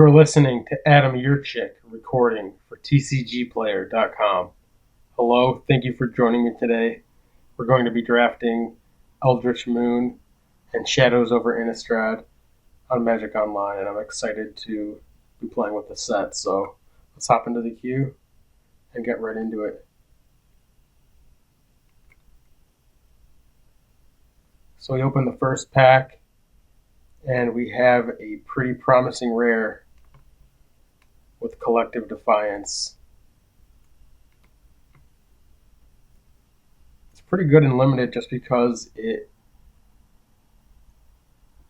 You're listening to Adam Yurchick recording for TCGplayer.com. Hello, thank you for joining me today. We're going to be drafting Eldritch Moon and Shadows over Innistrad on Magic Online, and I'm excited to be playing with the set. So let's hop into the queue and get right into it. So we open the first pack, and we have a pretty promising rare with Collective Defiance. It's pretty good in limited just because it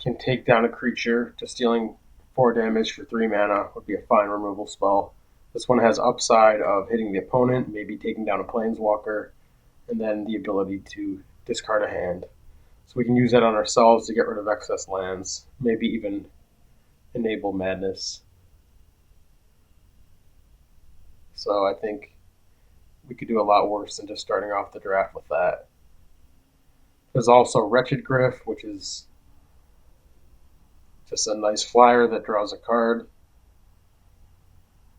can take down a creature. Just dealing 4 damage for 3 mana would be a fine removal spell. This one has upside of hitting the opponent, maybe taking down a planeswalker, and then the ability to discard a hand. So we can use that on ourselves to get rid of excess lands, maybe even enable madness. So I think we could do a lot worse than just starting off the draft with that. There's also Wretched Griff, which is just a nice flyer that draws a card.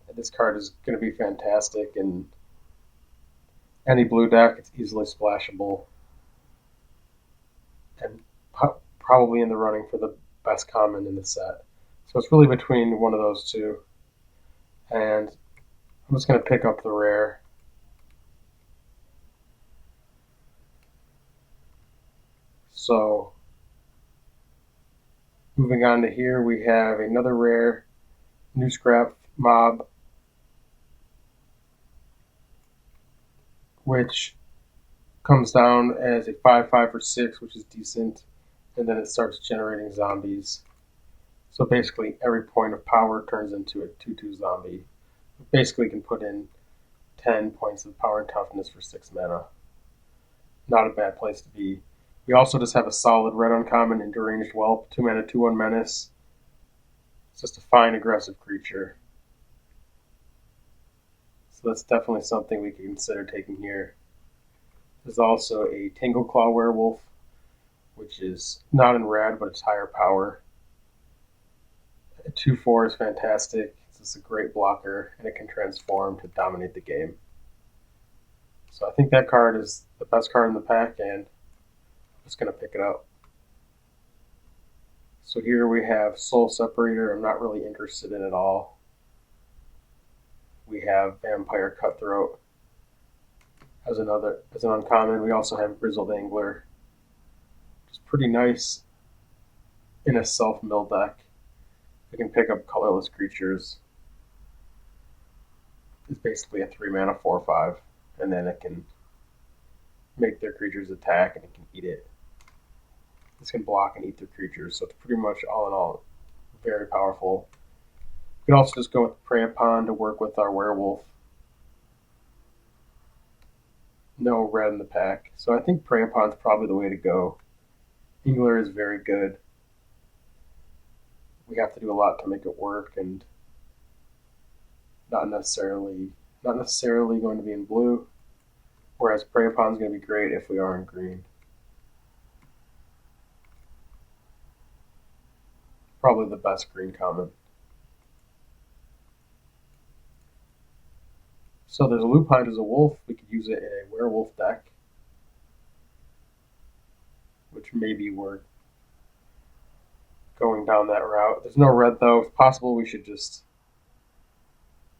And this card is going to be fantastic in any blue deck. It's easily splashable, and probably in the running for the best common in the set. So it's really between one of those two. And I'm just going to pick up the rare. So moving on to here, we have another rare, New Scrap Mob, which comes down as a 5/5 for 6, which is decent, and then it starts generating zombies. So basically every point of power turns into a 2/2 zombie. We basically can put in 10 points of power and toughness for 6 mana. Not a bad place to be. We also just have a solid red uncommon in Deranged Whelp, 2 mana, 2/1 menace. It's just a fine aggressive creature. So that's definitely something we can consider taking here. There's also a Tangleclaw Werewolf, which is not in red, but it's higher power. A 2/4 is fantastic. It's just a great blocker, and it can transform to dominate the game. So I think that card is the best card in the pack, and I'm just going to pick it up. So here we have Soul Separator. I'm not really interested in at all. We have Vampire Cutthroat as an uncommon. We also have Grizzled Angler, which is pretty nice in a self-mill deck. We can pick up colorless creatures. It's basically a 3 mana 4/5, and then it can make their creatures attack, and it can eat it. This can block and eat their creatures, so it's pretty much all in all very powerful. We can also just go with Prey Upon to work with our werewolf. No red in the pack, so I think Prey Upon is probably the way to go. Angler is very good. We have to do a lot to make it work, and not necessarily going to be in blue, whereas Prey Upon is going to be great if we are in green. Probably the best green common. So there's a Lupine as a wolf. We could use it in a werewolf deck, which maybe we're going down that route. There's no red though. If possible, we should just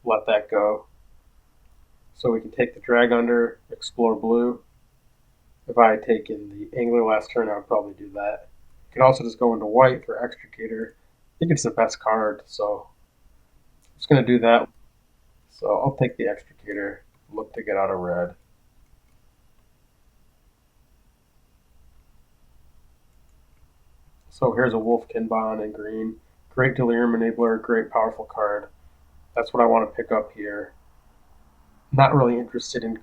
let that go. So we can take the Drag Under, explore blue. If I had taken the Angler last turn, I would probably do that. You can also just go into white for Extricator. I think it's the best card, so I'm just going to do that. So I'll take the Extricator, look to get out of red. So here's a Wolfkin Bond in green. Great Delirium Enabler, great powerful card. That's what I want to pick up here. Not really interested in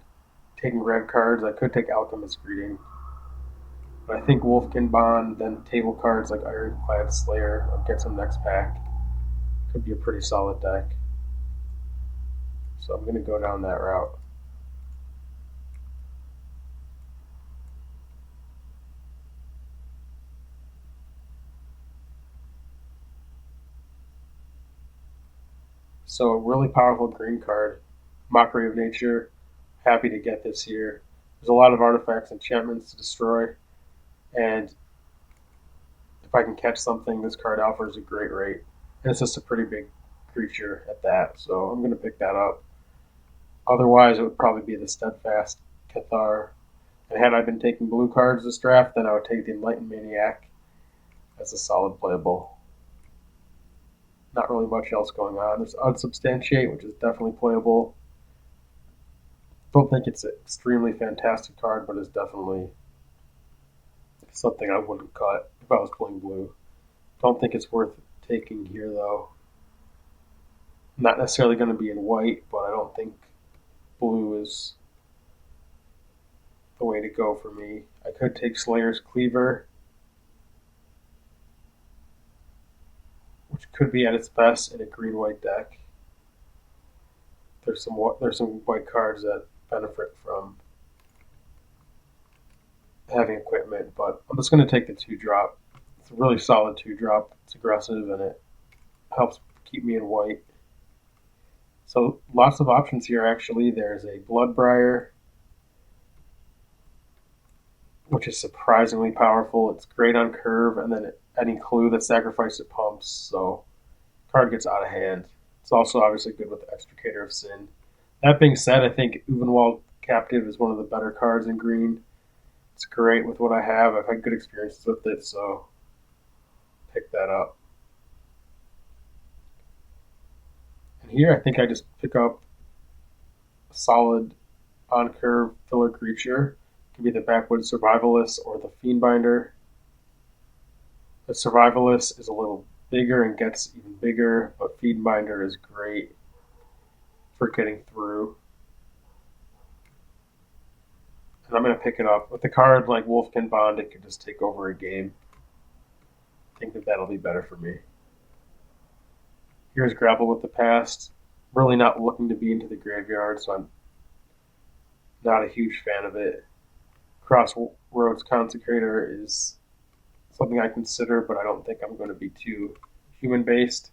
taking red cards. I could take Alchemist Greeting. But I think Wolfkin Bond, then table cards like Ironclad Slayer, I'll get some next pack. Could be a pretty solid deck. So I'm going to go down that route. So a really powerful green card, Mockery of Nature. Happy to get this here. There's a lot of artifacts, enchantments to destroy, and if I can catch something, this card offers a great rate. And it's just a pretty big creature at that, so I'm going to pick that up. Otherwise, it would probably be the Steadfast Cathar. And had I been taking blue cards this draft, then I would take the Enlightened Maniac as a solid playable. Not really much else going on. There's Unsubstantiate, which is definitely playable. Don't think it's an extremely fantastic card, but it's definitely something I wouldn't cut if I was playing blue. Don't think it's worth taking here, though. Not necessarily going to be in white, but I don't think blue is the way to go for me. I could take Slayer's Cleaver, which could be at its best in a green-white deck. There's some white cards that benefit from having equipment, but I'm just going to take the 2-drop. It's a really solid 2-drop. It's aggressive, and it helps keep me in white. So lots of options here, actually. There's a Bloodbriar, which is surprisingly powerful. It's great on curve, and then any clue that sacrifice it pumps, so card gets out of hand. It's also obviously good with Extricator of Sin. That being said, I think Uvenwald Captive is one of the better cards in green. It's great with what I have. I've had good experiences with it, so pick that up. And here I think I just pick up a solid on-curve filler creature. It could be the Backwoods Survivalist or the Fiendbinder. The Survivalist is a little bigger and gets even bigger, but Fiendbinder is great for getting through. And I'm going to pick it up. With a card like Wolfkin Bond, it could just take over a game. I think that that'll be better for me. Here's Grapple with the Past. Really not looking to be into the graveyard, so I'm not a huge fan of it. Crossroads Consecrator is something I consider, but I don't think I'm going to be too human-based.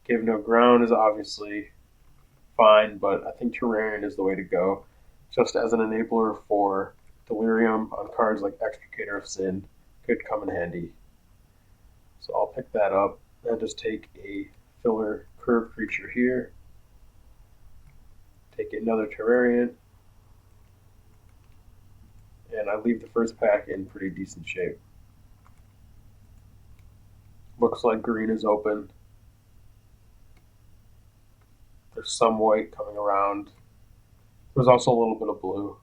Give No Ground is obviously fine, but I think Terrarion is the way to go. Just as an enabler for Delirium on cards like Extricator of Sin could come in handy. So I'll pick that up and just take a filler curve creature here. Take another Terrarion. And I leave the first pack in pretty decent shape. Looks like green is open. There's some white coming around. There's also a little bit of blue.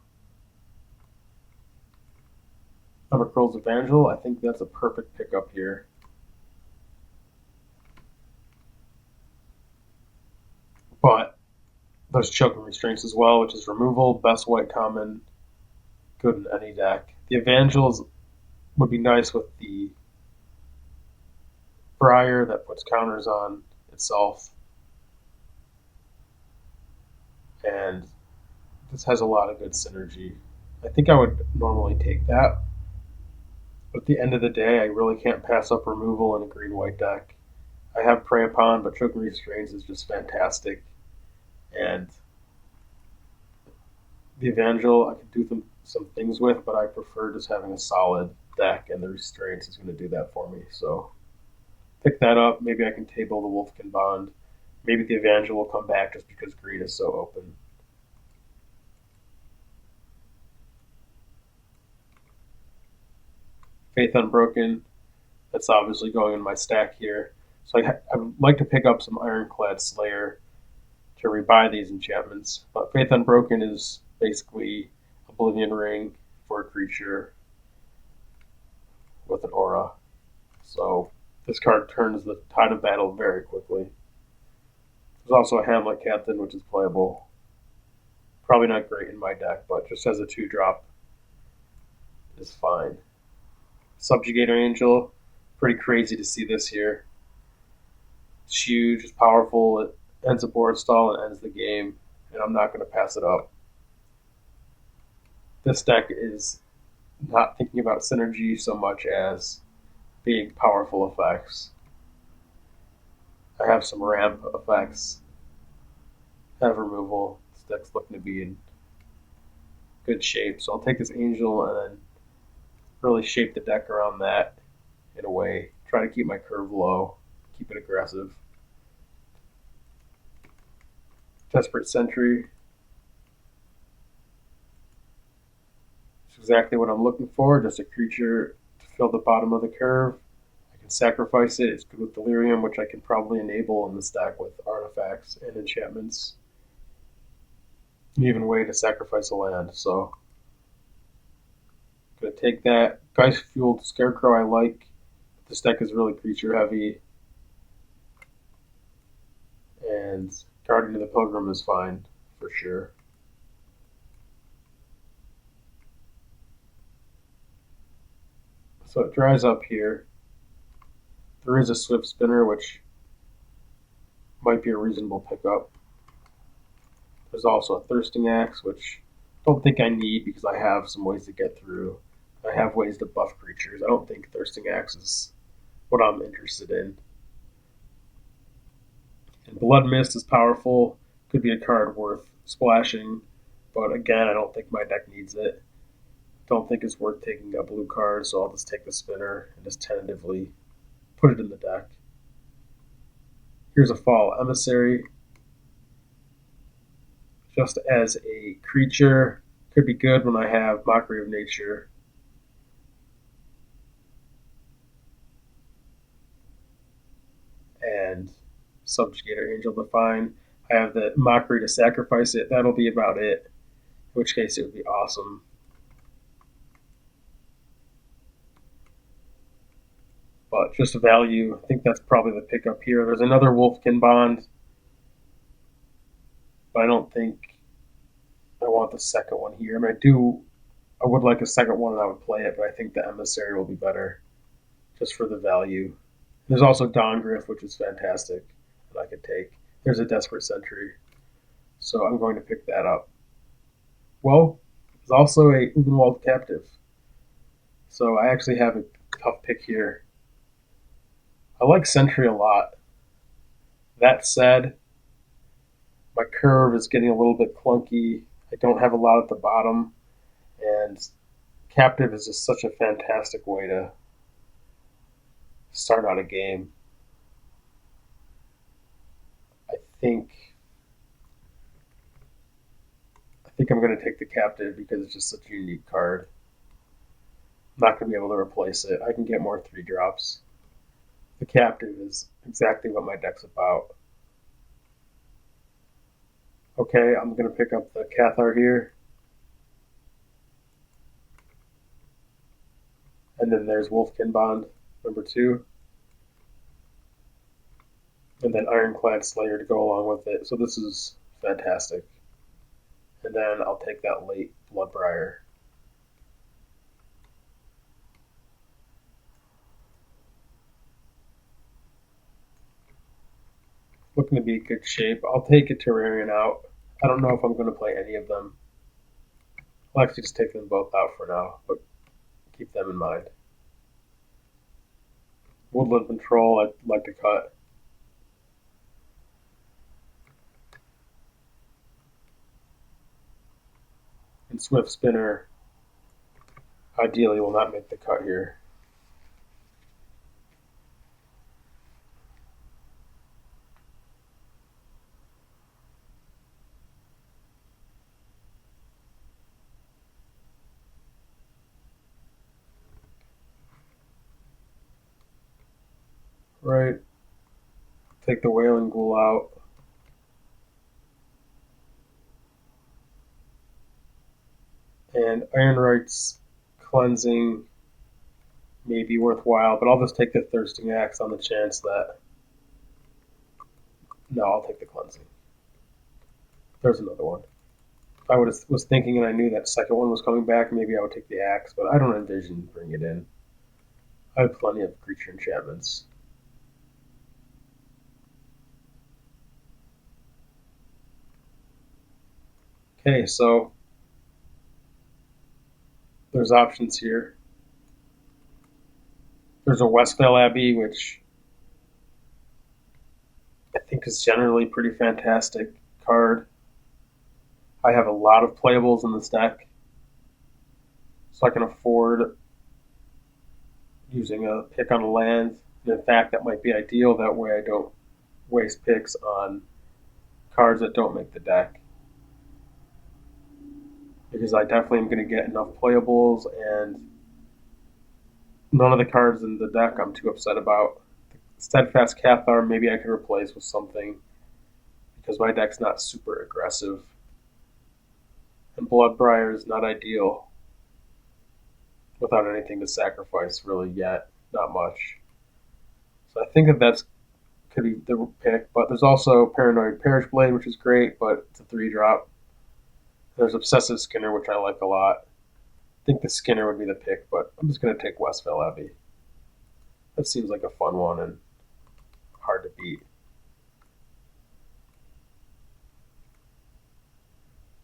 Evercurl's Evangel, I think that's a perfect pickup here. But there's Choking Restraints as well, which is removal, best white common, good in any deck. The Evangels would be nice with the Briar that puts counters on itself. And this has a lot of good synergy. I think I would normally take that. But at the end of the day, I really can't pass up removal in a green-white deck. I have Prey Upon, but Choking Restraints is just fantastic. And the Evangel, I could do some things with, but I prefer just having a solid deck, and the Restraints is going to do that for me. So pick that up. Maybe I can table the Wolfkin Bond. Maybe the Evangel will come back just because green is so open. Faith Unbroken, that's obviously going in my stack here. So I would like to pick up some Ironclad Slayer to rebuy these enchantments. But Faith Unbroken is basically Oblivion Ring for a creature with an aura. So this card turns the tide of battle very quickly. There's also a Hamlet Captain, which is playable. Probably not great in my deck, but just as a 2-drop is fine. Subjugator Angel, pretty crazy to see this here. It's huge, it's powerful, it ends a board stall and ends the game, and I'm not going to pass it up. This deck is not thinking about synergy so much as big, powerful effects. I have some ramp effects have removal. This deck's looking to be in good shape. So I'll take this Angel and then really shape the deck around that in a way. Try to keep my curve low, keep it aggressive. Desperate Sentry. It's exactly what I'm looking for, just a creature to fill the bottom of the curve. I can sacrifice it. It's good with Delirium, which I can probably enable in this deck with artifacts and enchantments. An even way to sacrifice a land. So I'm going to take that. Geist Fueled Scarecrow I like. This deck is really creature heavy. And Guardian of the Pilgrim is fine, for sure. So it dries up here. There is a Swift Spinner, which might be a reasonable pickup. There's also a Thirsting Axe, which I don't think I need because I have some ways to get through. I have ways to buff creatures. I don't think Thirsting Axe is what I'm interested in. And Blood Mist is powerful. Could be a card worth splashing, but again, I don't think my deck needs it. Don't think it's worth taking a blue card, so I'll just take the spinner and just tentatively put it in the deck. Here's a Fall Emissary. Just as a creature, could be good when I have Mockery of Nature. And Subjugator Angel Define. I have the Mockery to sacrifice it. That'll be about it. In which case it would be awesome. But just value, I think that's probably the pickup here. There's another Wolfkin Bond, but I don't think I want the second one here. I mean, I would like a second one and I would play it, but I think the Emissary will be better just for the value. There's also Dongriff, which is fantastic that I could take. There's a Desperate Sentry, so I'm going to pick that up. Well, there's also a Ubenwald Captive, so I actually have a tough pick here. I like Sentry a lot. That said, my curve is getting a little bit clunky. I don't have a lot at the bottom, and Captive is just such a fantastic way to start out a game. I think I'm going to take the Captive because it's just such a unique card. I'm not going to be able to replace it. I can get more 3-drops. The Captive is exactly what my deck's about. Okay, I'm going to pick up the Cathar here. And then there's Wolfkin Bond, number 2. And then Ironclad Slayer to go along with it. So this is fantastic. And then I'll take that late Bloodbriar. Looking to be in good shape. I'll take a Terrarian out. I don't know if I'm going to play any of them. I'll actually just take them both out for now, but keep them in mind. Woodland Control, I'd like to cut. And Swift Spinner, ideally, will not make the cut here. Right. Take the Wailing Ghoul out. And Ironright's Cleansing may be worthwhile, but I'll just take the Thirsting Axe on the chance that... No, I'll take the Cleansing. There's another one. If I was thinking and I knew that second one was coming back, maybe I would take the Axe, but I don't envision bringing it in. I have plenty of creature enchantments. Okay, so there's options here. There's a Westvale Abbey, which I think is generally pretty fantastic card. I have a lot of playables in this deck, so I can afford using a pick on a land. And in fact, that might be ideal. That way I don't waste picks on cards that don't make the deck. Because I definitely am going to get enough playables, and none of the cards in the deck I'm too upset about. Steadfast Cathar, maybe I could replace with something, because my deck's not super aggressive. And Bloodbriar is not ideal without anything to sacrifice really yet. Not much. So I think that could be the pick. But there's also Paranoid Parish Blade, which is great, but it's a 3-drop. There's Obsessive Skinner, which I like a lot. I think the Skinner would be the pick, but I'm just going to take Westvale Abbey. That seems like a fun one and hard to beat.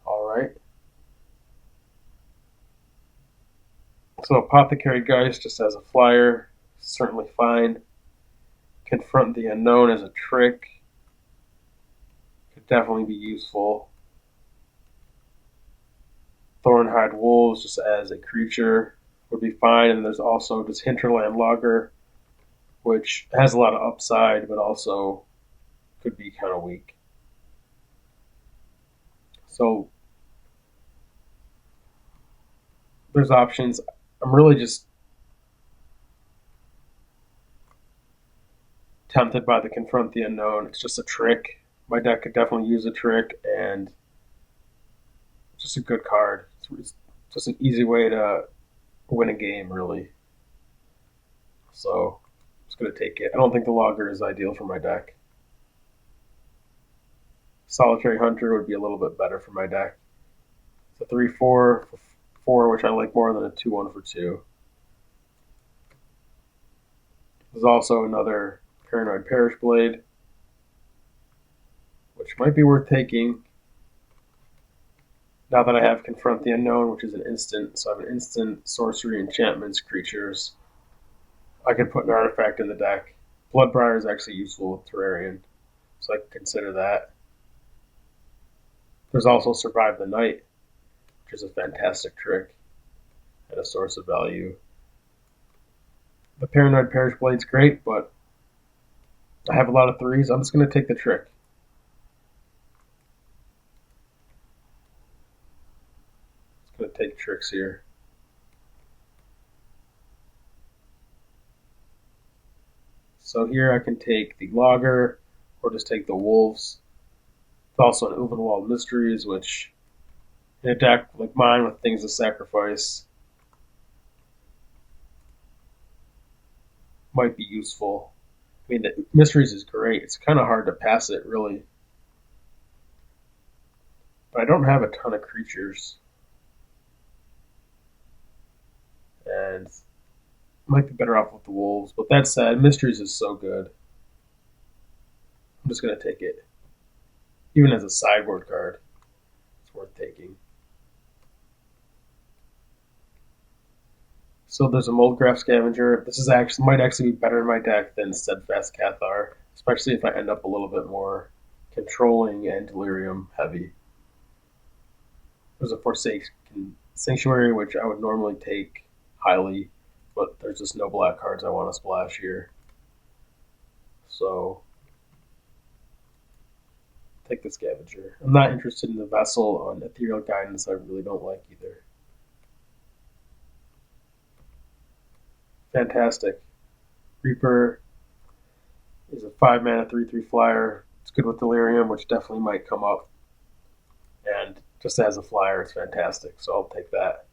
All right. So Apothecary Geist just as a flyer, certainly fine. Confront the Unknown as a trick could definitely be useful. Thornhide Wolves just as a creature would be fine. And there's also just Hinterland Logger, which has a lot of upside, but also could be kind of weak. So there's options. I'm really just tempted by the Confront the Unknown. It's just a trick. My deck could definitely use a trick, and it's just a good card. It's just an easy way to win a game, really. So I'm just going to take it. I don't think the Logger is ideal for my deck. Solitary Hunter would be a little bit better for my deck. It's a 3/4 for 4, which I like more than a 2/1 for 2. There's also another Paranoid Parish Blade, which might be worth taking. Now that I have Confront the Unknown, which is an instant, so I have an instant, sorcery, enchantments, creatures. I could put an artifact in the deck. Bloodbriar is actually useful with Terrarian, so I can consider that. There's also Survive the Night, which is a fantastic trick and a source of value. The Paranoid Parish Blade's great, but I have a lot of 3s. I'm just going to take the trick. Just going to take tricks here. So here I can take the Logger, or just take the Wolves. It's also an Ulvenwald Mysteries, which in a deck like mine with things to sacrifice might be useful. I mean, the Mysteries is great. It's kind of hard to pass it, really. But I don't have a ton of creatures. And might be better off with the Wolves. But that said, Mysteries is so good. I'm just going to take it. Even as a sideboard card, it's worth taking. So there's a Moldgraph Scavenger. This is might actually be better in my deck than Steadfast Cathar, especially if I end up a little bit more controlling and Delirium heavy. There's a Forsaken Sanctuary, which I would normally take highly, but there's just no black cards I want to splash here. So take the Scavenger. I'm not interested in the Vessel on Ethereal Guidance. I really don't like either. Fantastic. Reaper is a 5-mana 3/3 flyer. It's good with Delirium, which definitely might come up. And just as a flyer, it's fantastic, so I'll take that.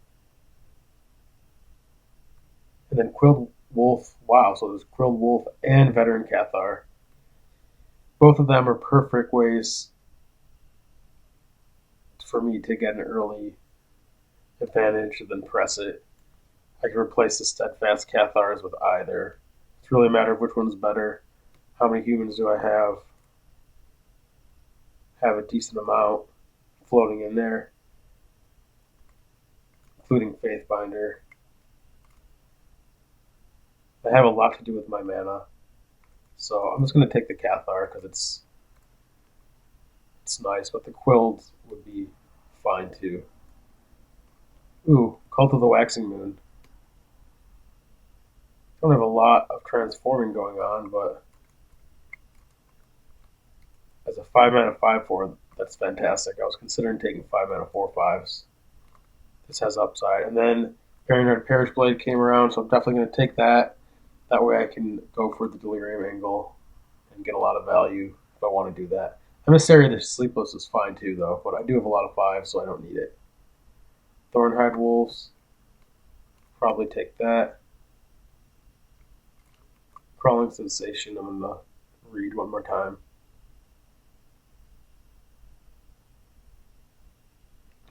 And then Quilled Wolf. Wow, so there's Quilled Wolf and Veteran Cathar. Both of them are perfect ways for me to get an early advantage and then press it. I can replace the Steadfast Cathars with either. It's really a matter of which one's better. How many humans do I have? Have a decent amount floating in there, including Faithbinder. I have a lot to do with my mana, so I'm just going to take the Cathar because it's It's nice, but the Quilled would be fine too. Ooh, Cult of the Waxing Moon. Don't have a lot of transforming going on, but as a 5-mana 5/4, that's fantastic. I was considering taking 5-mana 4/5s. This has upside. And then Paranoid Parish Blade came around, so I'm definitely going to take that. That way I can go for the Delirium angle and get a lot of value if I want to do that. Emissary of the Sleepless is fine too, though, but I do have a lot of 5s, so I don't need it. Thornhide Wolves, probably take that. Crawling Sensation, I'm going to read one more time.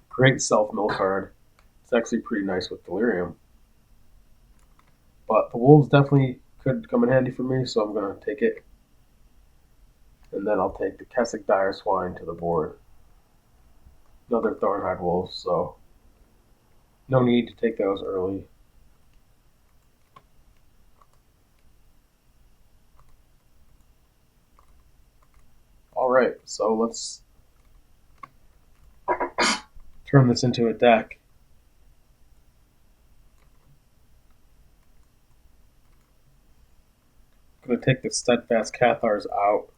Great self-mill card. It's actually pretty nice with Delirium. But the Wolves definitely could come in handy for me, so I'm going to take it. And then I'll take the Kessig Dire Swine to the board. Another Thornhide Wolf, so no need to take those early. Alright, so let's turn this into a deck. I'm going to take the Steadfast Cathars out.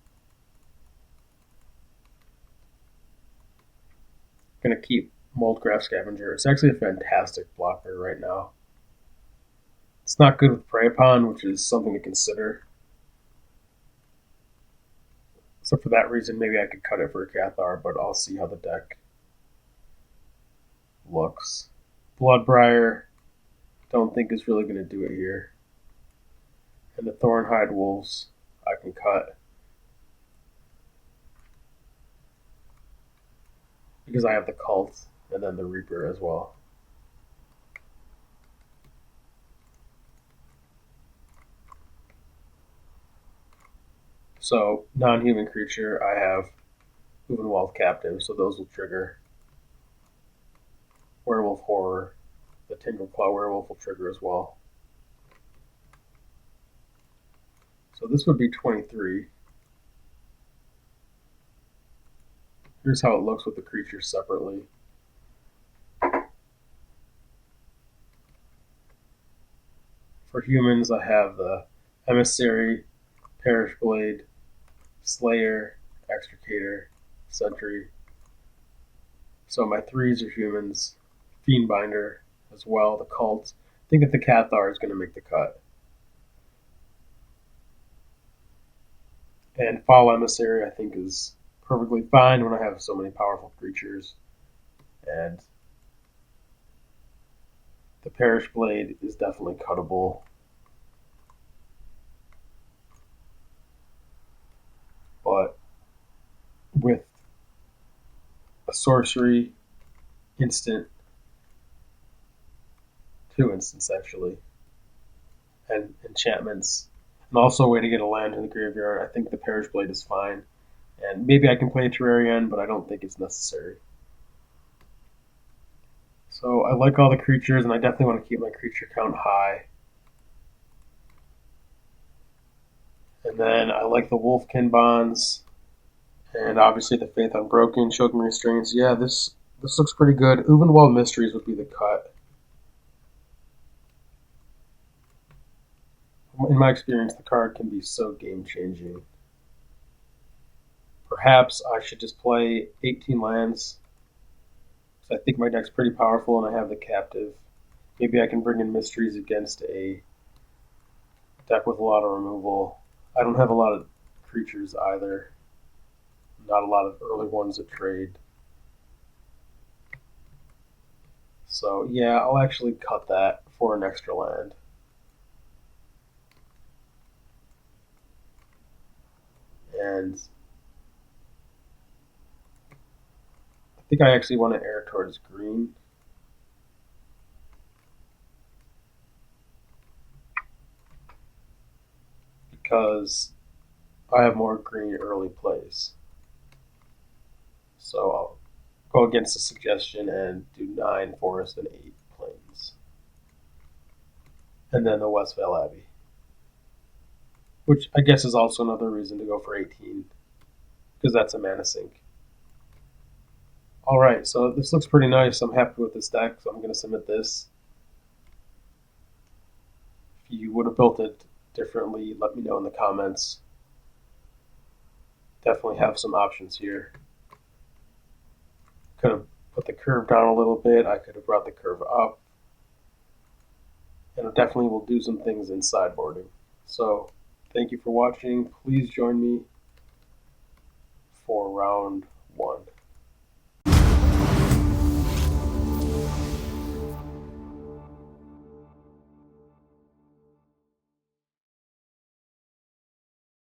I'm going to keep Moldgraph Scavenger. It's actually a fantastic blocker right now. It's not good with Prey Upon, which is something to consider. So for that reason, maybe I could cut it for a Cathar, but I'll see how the deck looks. Bloodbriar, don't think is really going to do it here. And the Thornhide Wolves, I can cut. Because I have the Cult and then the Reaper as well. So, non-human creature, I have Uvenwald Captive, so those will trigger. Werewolf Horror, the Tingleclaw Werewolf will trigger as well. So this would be 23. Here's how it looks with the creatures separately. For humans, I have the Emissary, Parish Blade, Slayer, Extricator, Sentry. So my 3s are humans. Fiendbinder as well, the Cult. I think that the Cathar is going to make the cut. And Foul Emissary, I think, is perfectly fine when I have so many powerful creatures. And the Parish Blade is definitely cuttable. But with a sorcery, instant, 2 instants actually, and enchantments, and also a way to get a land in the graveyard, I think the Parish Blade is fine. And maybe I can play Terrarion, but I don't think it's necessary. So I like all the creatures, and I definitely want to keep my creature count high. And then I like the Wolfkin Bonds, and obviously the Faith Unbroken, Choking Restraints. Yeah, this looks pretty good. Uvenwald Mysteries would be the cut. In my experience, the card can be so game-changing. Perhaps I should just play 18 lands. I think my deck's pretty powerful, and I have the Captive. Maybe I can bring in Mysteries against a deck with a lot of removal. I don't have a lot of creatures either. Not a lot of early ones that trade. So yeah, I'll actually cut that for an extra land. And I think I actually want to err towards green. Because I have more green early plays. So I'll go against the suggestion and do 9 forest and 8 plains. And then the Westvale Abbey. Which I guess is also another reason to go for 18. Because that's a mana sink. All right, so this looks pretty nice. I'm happy with this deck, so I'm going to submit this. If you would have built it differently, let me know in the comments. Definitely have some options here. Could have put the curve down a little bit. I could have brought the curve up. And I definitely will do some things in sideboarding. So thank you for watching. Please join me for round 1.